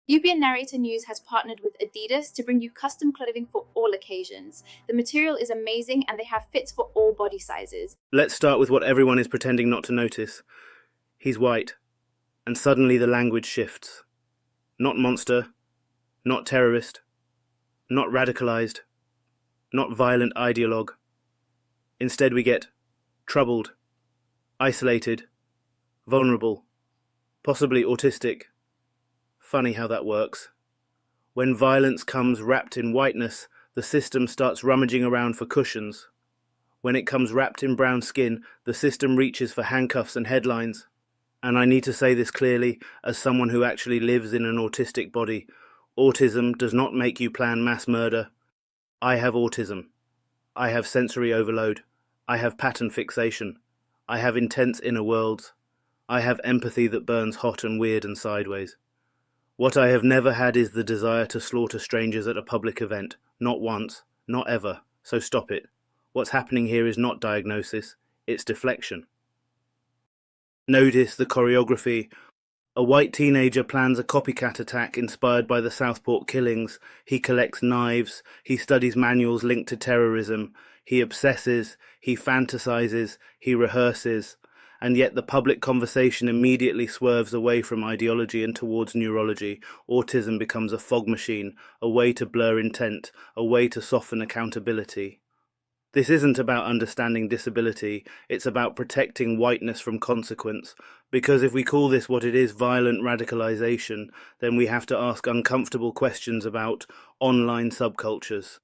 UPN Narrator News has partnered with Adidas to bring you custom clothing for all occasions. The material is amazing and they have fits for all body sizes. Let's start with what everyone is pretending not to notice. He's white, and suddenly the language shifts. Not monster, not terrorist, not radicalized, not violent ideologue. Instead we get troubled, isolated, vulnerable, possibly autistic. Funny how that works. When violence comes wrapped in whiteness, the system starts rummaging around for cushions. When it comes wrapped in brown skin, the system reaches for handcuffs and headlines. And I need to say this clearly, as someone who actually lives in an autistic body. Autism does not make you plan mass murder. I have autism. I have sensory overload. I have pattern fixation. I have intense inner worlds. I have empathy that burns hot and weird and sideways. What I have never had is the desire to slaughter strangers at a public event. Not once, not ever, so stop it. What's happening here is not diagnosis, it's deflection. Notice the choreography. A white teenager plans a copycat attack inspired by the Southport killings. He collects knives, he studies manuals linked to terrorism, he obsesses, he fantasizes, he rehearses. And yet the public conversation immediately swerves away from ideology and towards neurology. Autism becomes a fog machine, a way to blur intent, a way to soften accountability. This isn't about understanding disability, it's about protecting whiteness from consequence. Because if we call this what it is, violent radicalisation, then we have to ask uncomfortable questions about online subcultures.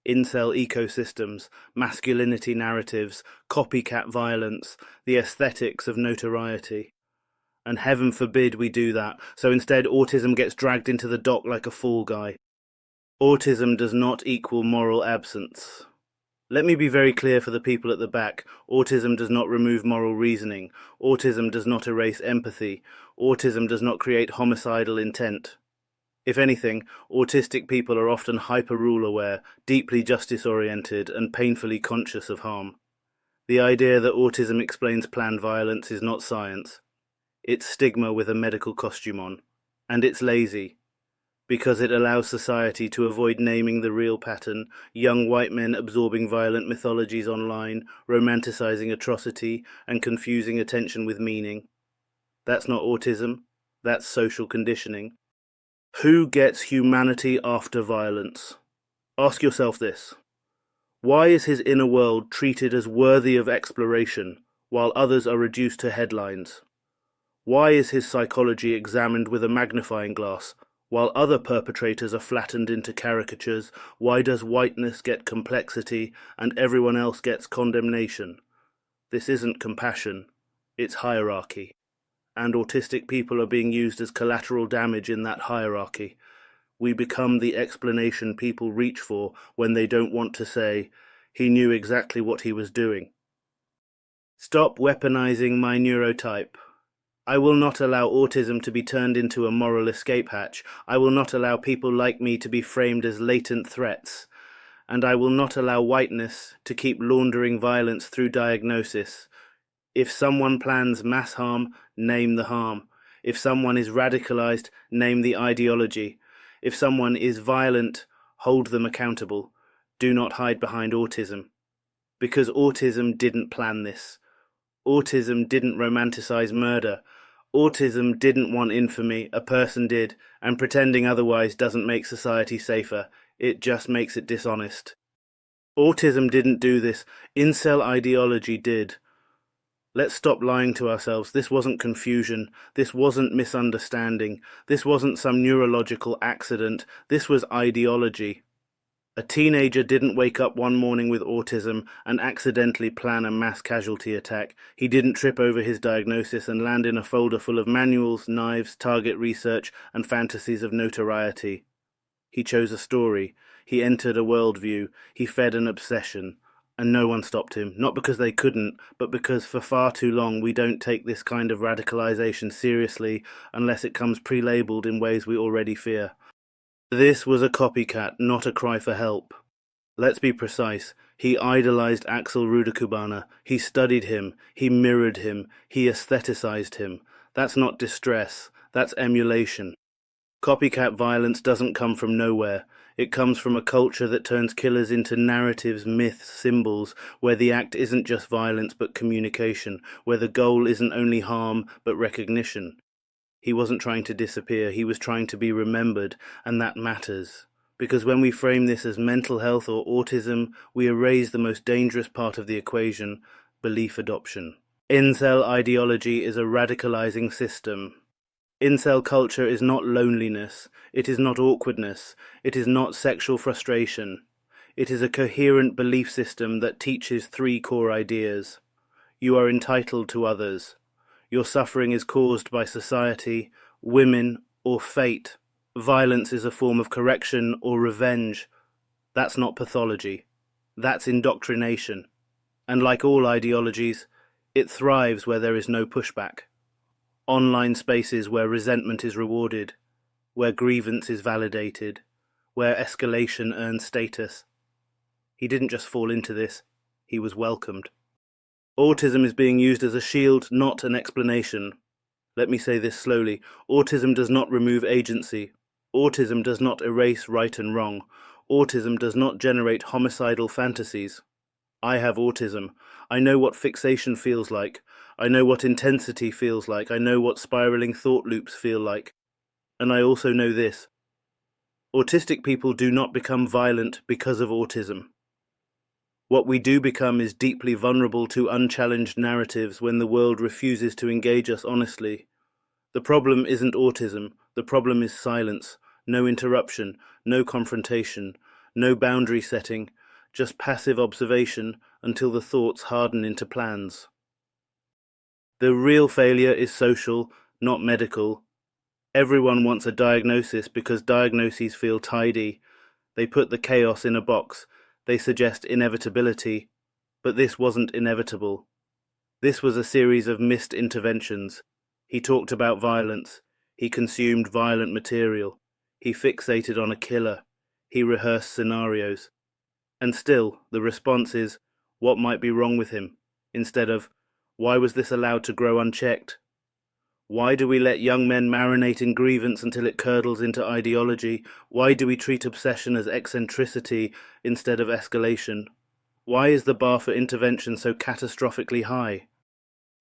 Incel ecosystems, masculinity narratives, copycat violence, the aesthetics of notoriety. And heaven forbid we do that, so instead autism gets dragged into the dock like a fall guy. Autism does not equal moral absence. Let me be very clear for the people at the back. Autism does not remove moral reasoning. Autism does not erase empathy. Autism does not create homicidal intent. If anything, autistic people are often hyper-rule aware, deeply justice-oriented, and painfully conscious of harm. The idea that autism explains planned violence is not science. It's stigma with a medical costume on. And it's lazy, because it allows society to avoid naming the real pattern: young white men absorbing violent mythologies online, romanticizing atrocity, and confusing attention with meaning. That's not autism, that's social conditioning. Who gets humanity after violence? Ask yourself this. Why is his inner world treated as worthy of exploration, while others are reduced to headlines? Why is his psychology examined with a magnifying glass, while other perpetrators are flattened into caricatures? Why does whiteness get complexity and everyone else gets condemnation? This isn't compassion, it's hierarchy. And autistic people are being used as collateral damage in that hierarchy. We become the explanation people reach for when they don't want to say, "He knew exactly what he was doing." Stop weaponizing my neurotype. I will not allow autism to be turned into a moral escape hatch. I will not allow people like me to be framed as latent threats. And I will not allow whiteness to keep laundering violence through diagnosis. If someone plans mass harm, name the harm. If someone is radicalized, name the ideology. If someone is violent, hold them accountable. Do not hide behind autism. Because autism didn't plan this. Autism didn't romanticize murder. Autism didn't want infamy, a person did, and pretending otherwise doesn't make society safer, it just makes it dishonest. Autism didn't do this, incel ideology did. Let's stop lying to ourselves. This wasn't confusion, this wasn't misunderstanding, this wasn't some neurological accident, this was ideology. A teenager didn't wake up one morning with autism and accidentally plan a mass casualty attack. He didn't trip over his diagnosis and land in a folder full of manuals, knives, target research, and fantasies of notoriety. He chose a story. He entered a worldview. He fed an obsession. And no one stopped him, not because they couldn't, but because for far too long we don't take this kind of radicalization seriously unless it comes pre-labeled in ways we already fear. This was a copycat, not a cry for help. Let's be precise. He idolized Axel Rudakubana. He studied him. He mirrored him. He aestheticized him. That's not distress. That's emulation. Copycat violence doesn't come from nowhere. It comes from a culture that turns killers into narratives, myths, symbols, where the act isn't just violence but communication, where the goal isn't only harm but recognition. He wasn't trying to disappear, he was trying to be remembered, and that matters. Because when we frame this as mental health or autism, we erase the most dangerous part of the equation, belief adoption. Incel ideology is a radicalizing system. Incel culture is not loneliness, it is not awkwardness, it is not sexual frustration. It is a coherent belief system that teaches three core ideas. You are entitled to others. Your suffering is caused by society, women, or fate. Violence is a form of correction or revenge. That's not pathology. That's indoctrination. And like all ideologies, it thrives where there is no pushback. Online spaces where resentment is rewarded, where grievance is validated, where escalation earns status. He didn't just fall into this, he was welcomed. Autism is being used as a shield, not an explanation. Let me say this slowly. Autism does not remove agency. Autism does not erase right and wrong. Autism does not generate homicidal fantasies. I have autism. I know what fixation feels like. I know what intensity feels like. I know what spiraling thought loops feel like. And I also know this. Autistic people do not become violent because of autism. What we do become is deeply vulnerable to unchallenged narratives when the world refuses to engage us honestly. The problem isn't autism. The problem is silence. No interruption, no confrontation, no boundary setting, just passive observation until the thoughts harden into plans. The real failure is social, not medical. Everyone wants a diagnosis because diagnoses feel tidy. They put the chaos in a box. They suggest inevitability. But this wasn't inevitable. This was a series of missed interventions. He talked about violence. He consumed violent material. He fixated on a killer. He rehearsed scenarios. And still, the response is, what might be wrong with him? Instead of, why was this allowed to grow unchecked? Why do we let young men marinate in grievance until it curdles into ideology? Why do we treat obsession as eccentricity instead of escalation? Why is the bar for intervention so catastrophically high?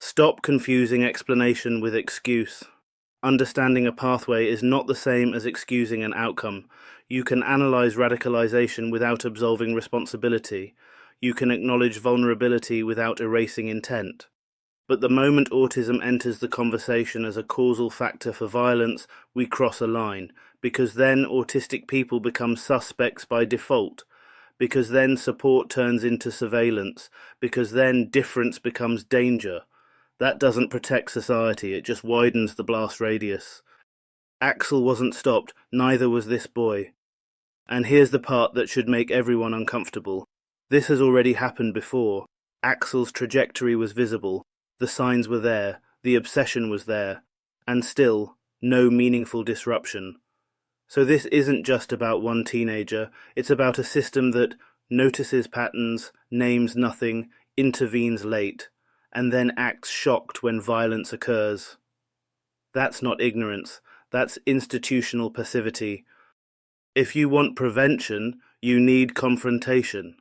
Stop confusing explanation with excuse. Understanding a pathway is not the same as excusing an outcome. You can analyze radicalization without absolving responsibility. You can acknowledge vulnerability without erasing intent. But the moment autism enters the conversation as a causal factor for violence, we cross a line, because then autistic people become suspects by default, because then support turns into surveillance, because then difference becomes danger. That doesn't protect society, it just widens the blast radius. Axel wasn't stopped, neither was this boy. And here's the part that should make everyone uncomfortable. This has already happened before. Axel's trajectory was visible. The signs were there, the obsession was there, and still, no meaningful disruption. So this isn't just about one teenager, it's about a system that notices patterns, names nothing, intervenes late, and then acts shocked when violence occurs. That's not ignorance, that's institutional passivity. If you want prevention, you need confrontation.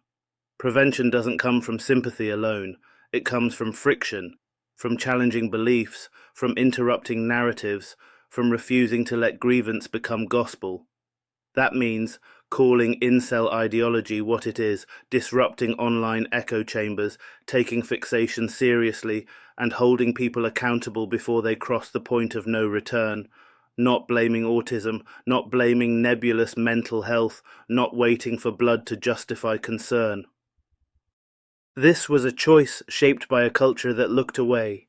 Prevention doesn't come from sympathy alone, it comes from friction. From challenging beliefs, from interrupting narratives, from refusing to let grievance become gospel. That means calling incel ideology what it is, disrupting online echo chambers, taking fixation seriously, and holding people accountable before they cross the point of no return. Not blaming autism, not blaming nebulous mental health, not waiting for blood to justify concern. This was a choice shaped by a culture that looked away.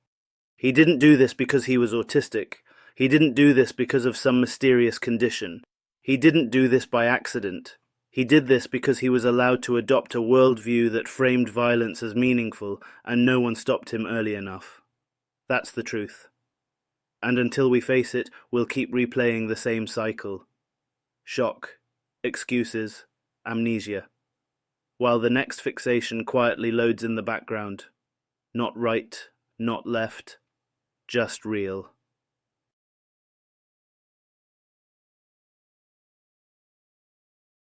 He didn't do this because he was autistic. He didn't do this because of some mysterious condition. He didn't do this by accident. He did this because he was allowed to adopt a worldview that framed violence as meaningful, and no one stopped him early enough. That's the truth. And until we face it, we'll keep replaying the same cycle. Shock, excuses, amnesia. While the next fixation quietly loads in the background. Not right, not left, just real.